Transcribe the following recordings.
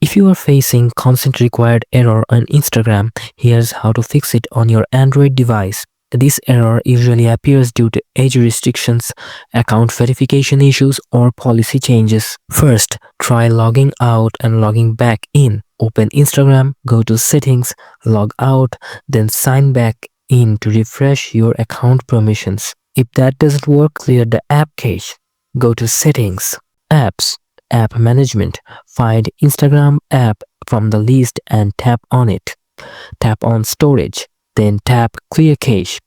If you are facing consent required error on Instagram, here's how to fix it on your Android device. This error usually appears due to age restrictions, account verification issues, or policy changes. First, try logging out and logging back in. Open Instagram, go to Settings, log out, then sign back in to refresh your account permissions. If that doesn't work, clear the app cache. Go to Settings, Apps, App Management. Find Instagram app from the list and tap on it. Tap on Storage, then tap Clear Cache.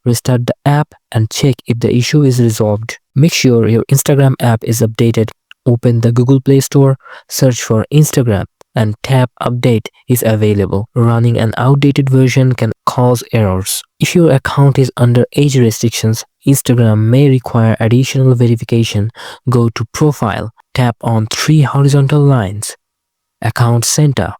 Restart the app and check if the issue is resolved. Make sure your Instagram app is updated. Open the Google Play Store, search for Instagram, and tap Update is available. Running an outdated version can cause errors. If your account is under age restrictions, Instagram may require additional verification. Go to Profile, tap on 3 horizontal lines, Account Center,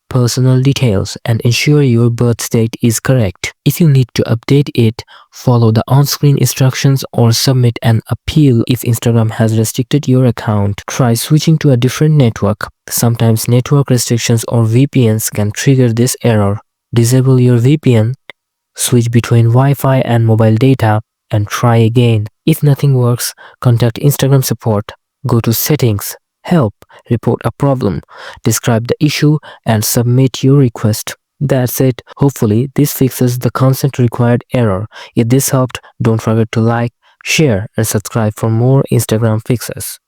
Personal Details, and ensure your birth date is correct. If you need to update it, follow the on-screen instructions or submit an appeal if Instagram has restricted your account. Try switching to a different network. Sometimes network restrictions or VPNs can trigger this error. Disable your VPN, switch between Wi-Fi and mobile data, and try again. If nothing works, contact Instagram support. Go to Settings, Help, report a problem, describe the issue, and submit your request. That's it. Hopefully, this fixes the consent required error. If this helped, don't forget to like, share, and subscribe for more Instagram fixes.